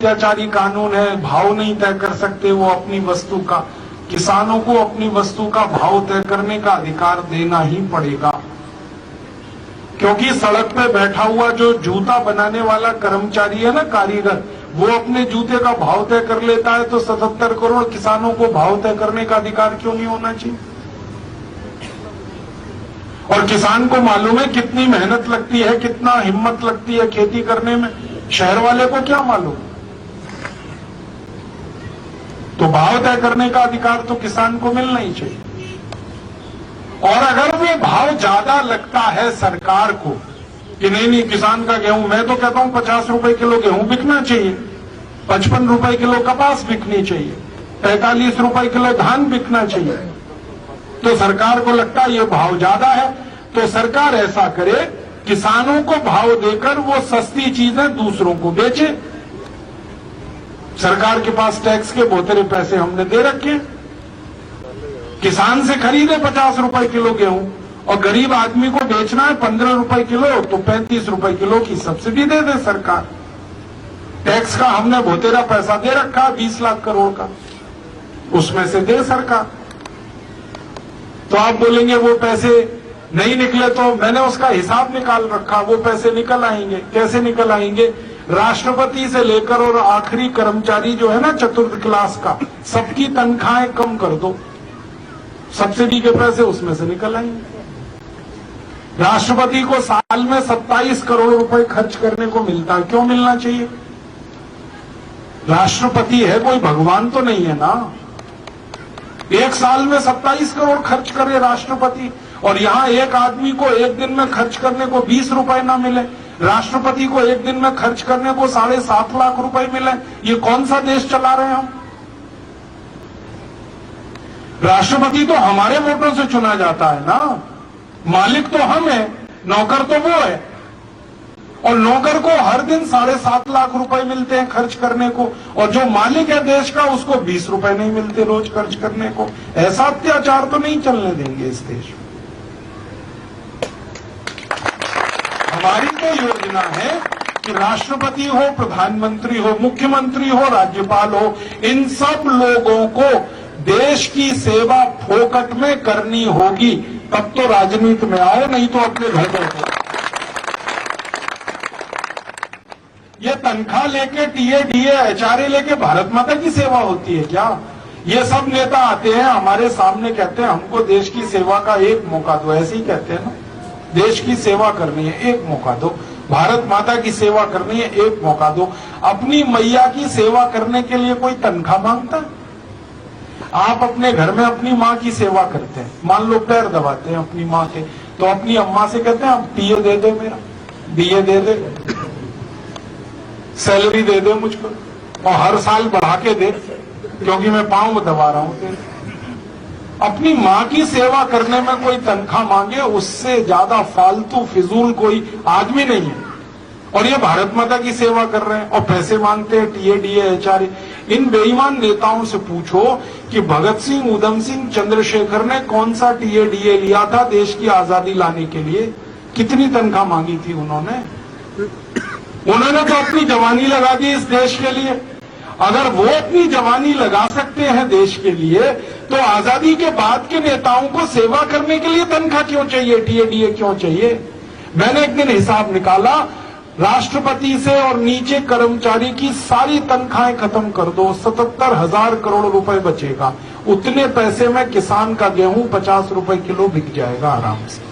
अत्याचारी कानून है, भाव नहीं तय कर सकते वो अपनी वस्तु का। किसानों को अपनी वस्तु का भाव तय करने का अधिकार देना ही पड़ेगा, क्योंकि सड़क पे बैठा हुआ जो जूता बनाने वाला कर्मचारी है ना, कारीगर, वो अपने जूते का भाव तय कर लेता है, तो 77 करोड़ किसानों को भाव तय करने का अधिकार क्यों नहीं होना चाहिए? और किसान को मालूम है कितनी मेहनत लगती है, कितना हिम्मत लगती है खेती करने में, शहर वाले को क्या मालूम? तो भाव तय करने का अधिकार तो किसान को मिलना ही चाहिए। और अगर वो भाव ज्यादा लगता है सरकार को कि नहीं किसान का गेहूं, मैं तो कहता हूं 50 रुपए किलो गेहूं बिकना चाहिए, 55 रुपए किलो कपास बिकनी चाहिए, 45 रुपए किलो धान बिकना चाहिए, तो सरकार को लगता है ये भाव ज्यादा है, तो सरकार ऐसा करे, किसानों को भाव देकर वो सस्ती चीजें दूसरों को बेचे। सरकार के पास टैक्स के बहुतेरे पैसे हमने दे रखे, किसान से खरीदे 50 रुपए किलो गेहूं, और गरीब आदमी को बेचना है 15 रुपए किलो, तो 35 रुपए किलो की सब्सिडी दे दे सरकार। टैक्स का हमने बहुतेरा पैसा दे रखा 20 लाख करोड़ का, उसमें से दे सरकार। तो आप बोलेंगे वो पैसे नहीं निकले, तो मैंने उसका हिसाब निकाल रखा, वो पैसे निकल आएंगे। कैसे निकल आएंगे? राष्ट्रपति से लेकर और आखिरी कर्मचारी जो है ना चतुर्थ क्लास का, सबकी तनख्वाहें कम कर दो, सब्सिडी के पैसे उसमें से निकल आएंगे। राष्ट्रपति को साल में 27 करोड़ रुपए खर्च करने को मिलता है, क्यों मिलना चाहिए? राष्ट्रपति है, कोई भगवान तो नहीं है ना। एक साल में 27 करोड़ खर्च करे राष्ट्रपति, और यहां एक आदमी को एक दिन में खर्च करने को 20 रुपए ना मिले, राष्ट्रपति को एक दिन में खर्च करने को 7.5 लाख रुपए मिले। ये कौन सा देश चला रहे हैं हम? राष्ट्रपति तो हमारे वोटों से चुना जाता है ना, मालिक तो हम है, नौकर तो वो है, और नौकर को हर दिन 7.5 लाख रुपए मिलते हैं खर्च करने को, और जो मालिक है देश का उसको 20 रुपए नहीं मिलते रोज खर्च करने को। ऐसा अत्याचार तो नहीं चलने देंगे इस देश में। हमारी तो योजना है कि राष्ट्रपति हो, प्रधानमंत्री हो, मुख्यमंत्री हो, राज्यपाल हो, इन सब लोगों को देश की सेवा फोकट में करनी होगी, तब तो राजनीति में आओ, नहीं तो अपने घर बैठो। ये तनख्वाह लेके टीए डीए एचआरए लेके भारत माता की सेवा होती है क्या? ये सब नेता आते हैं हमारे सामने, कहते हैं हमको देश की सेवा का एक मौका दो, ऐसे ही कहते हैं ना, देश की सेवा करनी है एक मौका दो, भारत माता की सेवा करनी है एक मौका दो। अपनी मैया की सेवा करने के लिए कोई तनख्वाह मांगता है? आप अपने घर में अपनी माँ की सेवा करते हैं, मान लो पैर दबाते हैं अपनी माँ के, तो अपनी अम्मा से कहते हैं आप टीए दे दे, मेरा बीए दे दे, सैलरी दे दे मुझको, और हर साल बढ़ा के दे, क्योंकि मैं पाँव दबा रहा हूं। अपनी माँ की सेवा करने में कोई तनख्वाह मांगे, उससे ज्यादा फालतू फिजूल कोई आदमी नहीं है। और ये भारत माता की सेवा कर रहे हैं और पैसे मांगते हैं टीए डीए एचआरए। इन बेईमान नेताओं से पूछो कि भगत सिंह, उधम सिंह, चंद्रशेखर ने कौन सा टीए डीए लिया था देश की आजादी लाने के लिए? कितनी तनख्वाह मांगी थी उन्होंने? उन्होंने तो अपनी जवानी लगा दी इस देश के लिए। अगर वो अपनी जवानी लगा सकते हैं देश के लिए, तो आजादी के बाद के नेताओं को सेवा करने के लिए तनख्वाह क्यों चाहिए, टीए डीए क्यों चाहिए? मैंने एक दिन हिसाब निकाला, राष्ट्रपति से और नीचे कर्मचारी की सारी तनख्वाहें खत्म कर दो, 77,000 करोड़ रुपए बचेगा। उतने पैसे में किसान का गेहूं 50 रुपए किलो बिक जाएगा आराम से।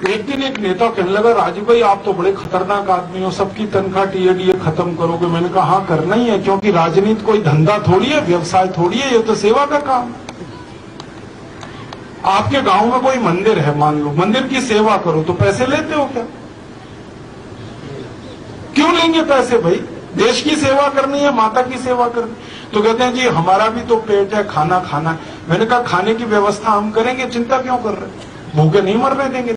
एक दिन एक नेता कहने लगा, राजीव भाई आप तो बड़े खतरनाक आदमी हो, सबकी तनख्वाह टीए डीए खत्म करोगे? मैंने कहा हाँ करना ही है, क्योंकि राजनीति कोई धंधा थोड़ी है, व्यवसाय थोड़ी है, ये तो सेवा का काम। आपके गांव में कोई मंदिर है, मान लो, मंदिर की सेवा करो, तो पैसे लेते हो क्या? क्यों लेंगे पैसे भाई? देश की सेवा करनी है, माता की सेवा करनी। तो कहते हैं जी हमारा भी तो पेट है, खाना खाना है। मैंने कहा खाने की व्यवस्था हम करेंगे, चिंता क्यों कर रहे? भूखे नहीं मरने देंगे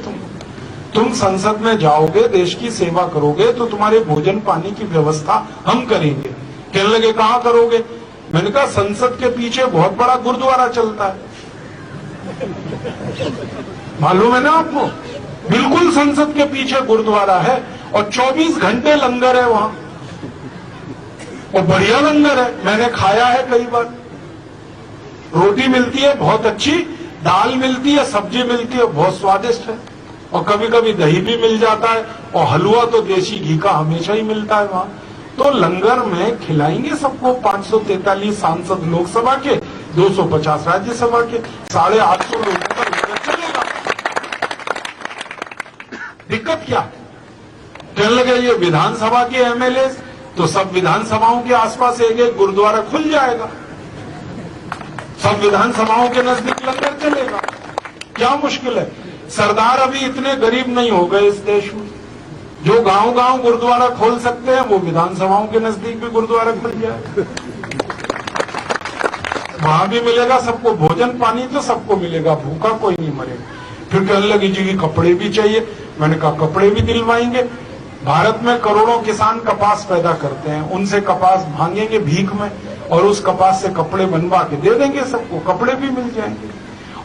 तुम संसद में जाओगे, देश की सेवा करोगे, तो तुम्हारे भोजन पानी की व्यवस्था हम करेंगे। कहने लगे कहां करोगे? मैंने कहा संसद के पीछे बहुत बड़ा गुरुद्वारा चलता है, मालूम है ना आपको? बिल्कुल संसद के पीछे गुरुद्वारा है, और 24 घंटे लंगर है वहां, और बढ़िया लंगर है, मैंने खाया है कई बार। रोटी मिलती है बहुत अच्छी, दाल मिलती है, सब्जी मिलती है, बहुत स्वादिष्ट है, और कभी कभी दही भी मिल जाता है, और हलवा तो देसी घी का हमेशा ही मिलता है वहां। तो लंगर में खिलाएंगे सबको। 543 सांसद लोकसभा के, 250 राज्यसभा के, 850 लोगों का लंगर चलेगा। दिक्कत क्या है? कहने लगे ये विधानसभा के एमएलए, तो सब विधानसभाओं के आसपास एक एक गुरुद्वारा खुल जाएगा, सब विधानसभाओं के नजदीक लंगर चलेगा। क्या मुश्किल है? सरदार अभी इतने गरीब नहीं हो गए इस देश में। जो गांव गांव गुरुद्वारा खोल सकते हैं, वो विधानसभाओं के नजदीक भी गुरुद्वारा खुल जाए, वहां भी मिलेगा सबको भोजन पानी, तो सबको मिलेगा, भूखा कोई नहीं मरेगा। फिर कहने लगी जी की कपड़े भी चाहिए। मैंने कहा कपड़े भी दिलवाएंगे। भारत में करोड़ों किसान कपास पैदा करते हैं, उनसे कपास भांगेंगे भीख में, और उस कपास से कपड़े बनवा के दे देंगे सबको, कपड़े भी मिल जाएंगे,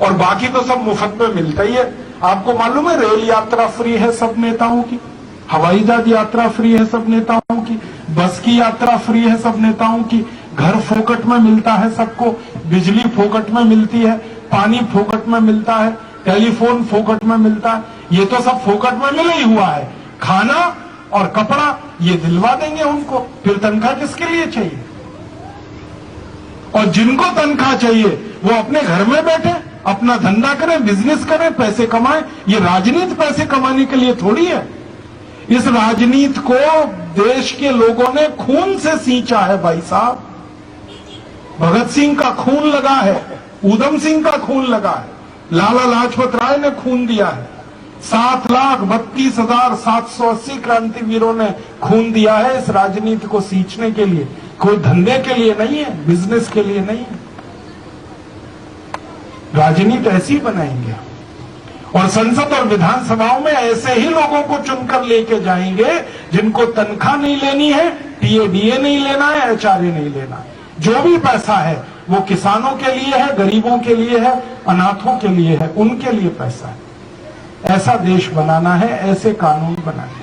और बाकी तो सब मुफ्त में मिलता ही है। आपको मालूम है रेल यात्रा फ्री है सब नेताओं की, हवाई जहाज यात्रा फ्री है सब नेताओं की, बस की यात्रा फ्री है सब नेताओं की, घर फोकट में मिलता है सबको, बिजली फोकट में मिलती है, पानी फोकट में मिलता है, टेलीफोन फोकट में मिलता है। ये तो सब फोकट में मिला ही हुआ है। खाना और कपड़ा ये दिलवा देंगे उनको, फिर तनख्वाह किसके लिए चाहिए? और जिनको तनख्वाह चाहिए वो अपने घर में बैठे, अपना धंधा करें, बिजनेस करें, पैसे कमाएं। ये राजनीति पैसे कमाने के लिए थोड़ी है। इस राजनीति को देश के लोगों ने खून से सींचा है भाई साहब। भगत सिंह का खून लगा है, उधम सिंह का खून लगा है, लाला लाजपत राय ने खून दिया है, 7,32,780 क्रांतिवीरों ने खून दिया है इस राजनीति को सींचने के लिए। कोई धंधे के लिए नहीं है, बिजनेस के लिए नहीं है। राजनीति ऐसी बनाएंगे, और संसद और विधानसभाओं में ऐसे ही लोगों को चुनकर लेके जाएंगे जिनको तनख्वाह नहीं लेनी है, टीएडीए नहीं लेना है, एचआरए नहीं लेना है। जो भी पैसा है वो किसानों के लिए है, गरीबों के लिए है, अनाथों के लिए है, उनके लिए पैसा है। ऐसा देश बनाना है, ऐसे कानून बनाने।